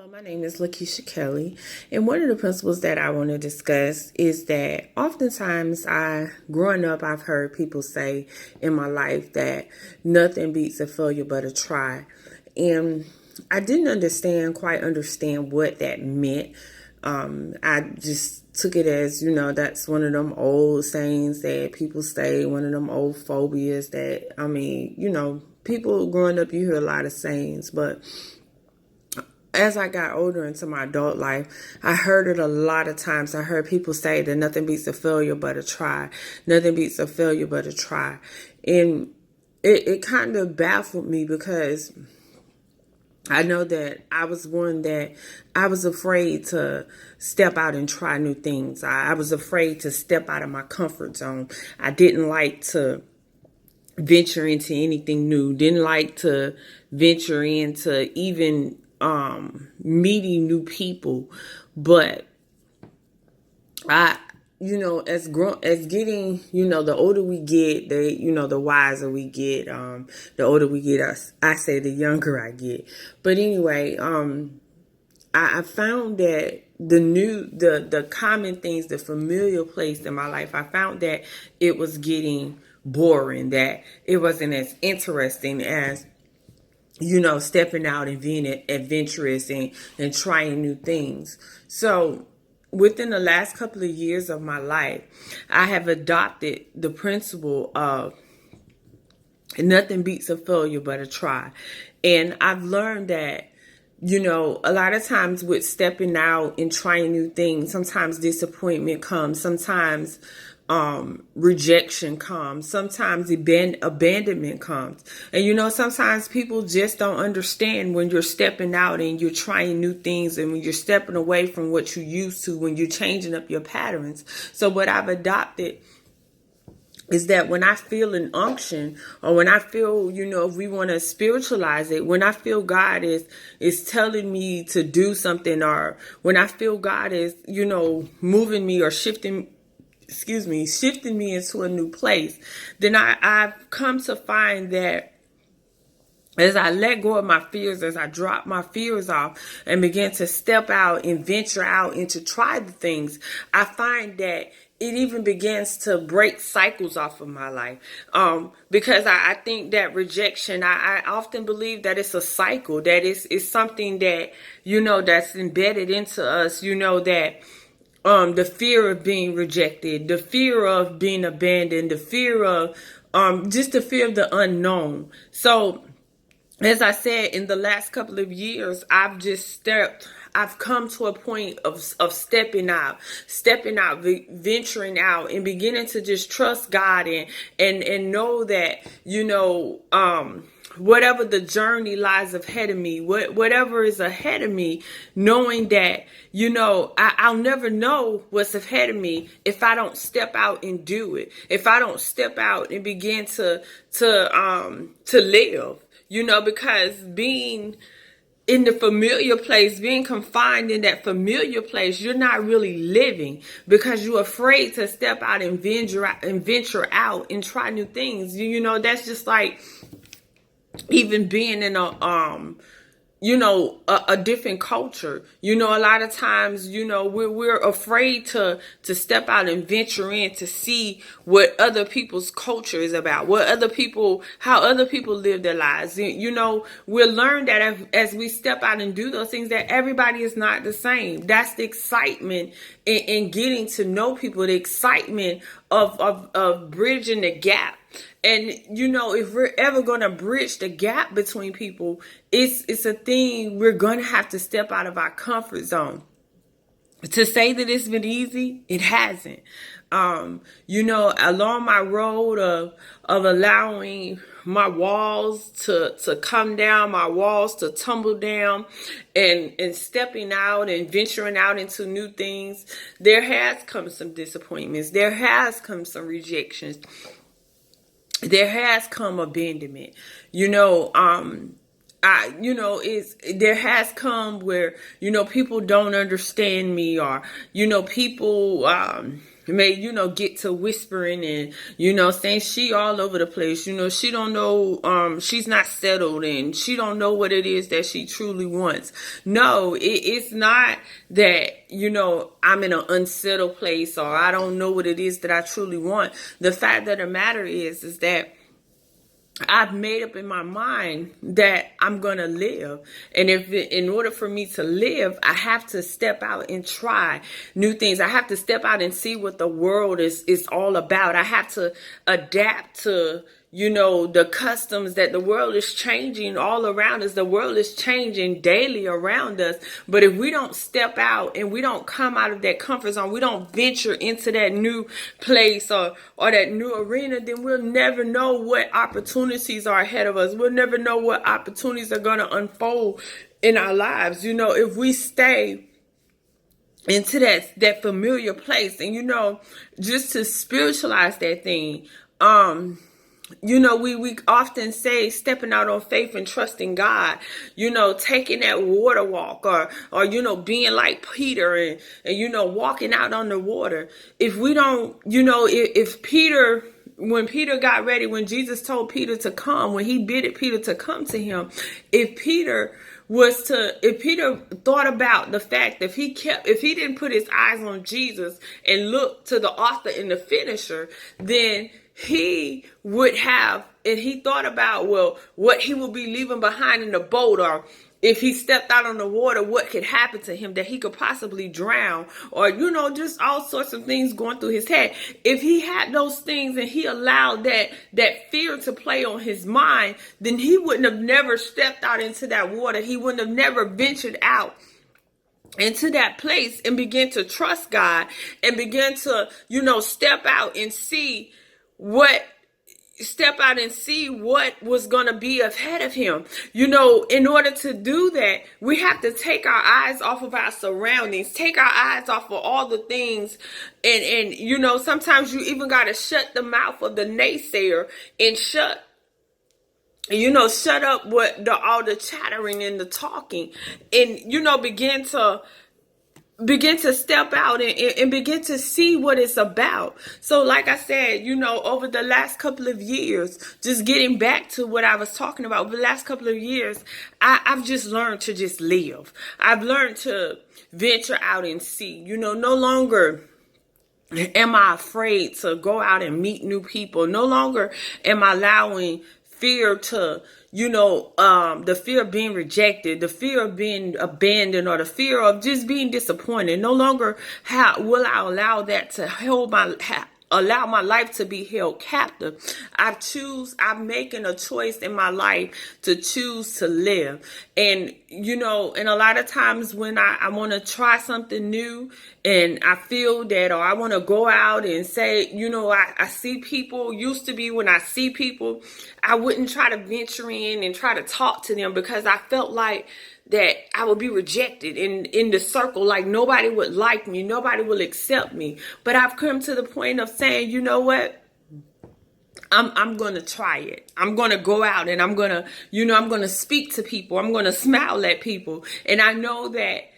Hello, my name is Lakisha Kelley, and one of the principles that I want to discuss is that oftentimes growing up, I've heard people say in my life that nothing beats a failure but a try, and I didn't quite understand what that meant. I just took it as, that's one of them old sayings that people say, one of them old phobias that, people growing up, you hear a lot of sayings, but as I got older into my adult life, I heard it a lot of times. I heard people say that nothing beats a failure but a try. Nothing beats a failure but a try. And it kind of baffled me because I know that I was one that I was afraid to step out and try new things. I was afraid to step out of my comfort zone. I didn't like to venture into anything new. Didn't like to venture into even meeting new people. But I, as getting, the older we get, the wiser we get. The older we get, I say the younger I get. But anyway, I found that the common things, the familiar place in my life, I found that it was getting boring, that it wasn't as interesting as stepping out and being adventurous and trying new things. So within the last couple of years of my life, I have adopted the principle of nothing beats a failure but a try. And I've learned that, a lot of times with stepping out and trying new things, sometimes disappointment comes, sometimes rejection comes, sometimes abandonment comes. And sometimes people just don't understand when you're stepping out and you're trying new things, and when you're stepping away from what you used to, when you're changing up your patterns. So what I've adopted is that when I feel an unction, or when I feel, if we want to spiritualize it, when I feel God is telling me to do something, or when I feel God is, moving me or shifting me into a new place, then I've come to find that as I let go of my fears, as I drop my fears off and begin to step out and venture out and to try the things, I find that it even begins to break cycles off of my life. Because I think that rejection, I often believe that it's a cycle, that it's something that, that's embedded into us, that the fear of being rejected, the fear of being abandoned, the fear of, just the fear of the unknown. So, as I said, in the last couple of years, I've come to a point of stepping out, venturing out, and beginning to just trust God and know that, whatever the journey lies ahead of me, whatever is ahead of me, knowing that, I'll never know what's ahead of me if I don't step out and do it. If I don't step out and begin to live. Because being in the familiar place, being confined in that familiar place, you're not really living, because you're afraid to step out and venture out and try new things. That's just like even being in a different culture. A lot of times, we're afraid to step out and venture in to see what other people's culture is about, how other people live their lives. We'll learn that as we step out and do those things, that everybody is not the same. That's the excitement in getting to know people, the excitement of bridging the gap. And, if we're ever going to bridge the gap between people, it's a thing we're going to have to step out of our comfort zone. To say that it's been easy, it hasn't. Along my road of allowing my walls to come down, my walls to tumble down, and stepping out and venturing out into new things, there has come some disappointments. There has come some rejections. There has come abandonment. There has come where, people don't understand me, or, people, may, get to whispering and, saying she all over the place. She don't know, she's not settled and she don't know what it is that she truly wants. No, it's not that, I'm in an unsettled place or I don't know what it is that I truly want. The fact of the matter is that I've made up in my mind that I'm going to live. And in order for me to live, I have to step out and try new things. I have to step out and see what the world is all about. I have to adapt to, the customs that the world is changing all around us. The world is changing daily around us. But if we don't step out and we don't come out of that comfort zone, we don't venture into that new place or that new arena, then we'll never know what opportunities are ahead of us. We'll never know what opportunities are going to unfold in our lives. If we stay into that familiar place and, just to spiritualize that thing, we often say stepping out on faith and trusting God, taking that water walk or being like Peter and walking out on the water. If we don't, if Peter, when Peter got ready, when Jesus told Peter to come, when he bidded Peter to come to him, if Peter thought about the fact that if he didn't put his eyes on Jesus and look to the author and the finisher, then he would have, and he thought about, what he would be leaving behind in the boat, or if he stepped out on the water, what could happen to him, that he could possibly drown, or, just all sorts of things going through his head. If he had those things and he allowed that fear to play on his mind, then he wouldn't have never stepped out into that water. He wouldn't have never ventured out into that place and begin to trust God and begin to, step out and see what was going to be ahead of him. In order to do that, we have to take our eyes off of our surroundings, take our eyes off of all the things. And sometimes you even got to shut the mouth of the naysayer and shut up all the chattering and the talking, and, begin to step out and begin to see what it's about. So like I said, over the last couple of years, just getting back to what I was talking about, over the last couple of years, I've just learned to just live. I've learned to venture out and see, no longer am I afraid to go out and meet new people. No longer am I allowing fear to, the fear of being rejected, the fear of being abandoned, or the fear of just being disappointed. No longer will I allow that to allow my life to be held captive. I'm making a choice in my life to choose to live. And, and a lot of times when I want to try something new and I feel that, or I want to go out and say, I see people, used to be when I see people, I wouldn't try to venture in and try to talk to them because I felt like that I would be rejected in the circle, like nobody would like me, nobody will accept me. But I've come to the point of saying, you know what? I'm going to try it. I'm going to go out and I'm going to, I'm going to speak to people. I'm going to smile at people. And I know that,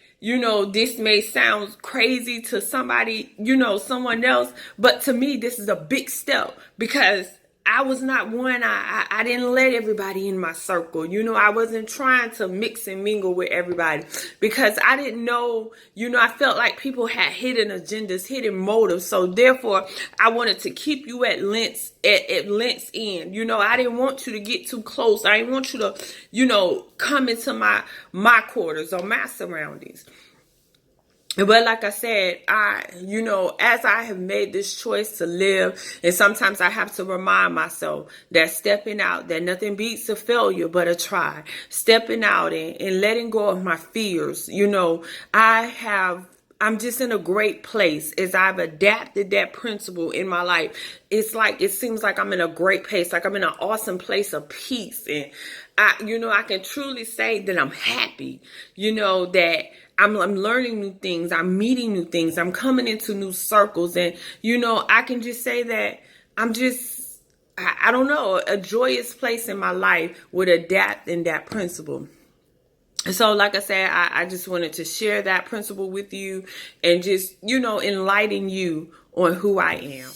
this may sound crazy to somebody, someone else, but to me, this is a big step because I was not one. I didn't let everybody in my circle. I wasn't trying to mix and mingle with everybody because I didn't know, I felt like people had hidden agendas, hidden motives. So therefore, I wanted to keep you at length's end. I didn't want you to get too close. I didn't want you to, come into my quarters or my surroundings. But like I said, as I have made this choice to live, and sometimes I have to remind myself that stepping out, that nothing beats a failure but a try. Stepping out and letting go of my fears. I'm just in a great place as I've adapted that principle in my life. It seems like I'm in a great place, like I'm in an awesome place of peace. And I can truly say that I'm happy, that I'm learning new things. I'm meeting new things. I'm coming into new circles. And, I can just say that I'm just, I don't know, a joyous place in my life with adapting that principle. So like I said, I just wanted to share that principle with you and just, enlighten you on who I am.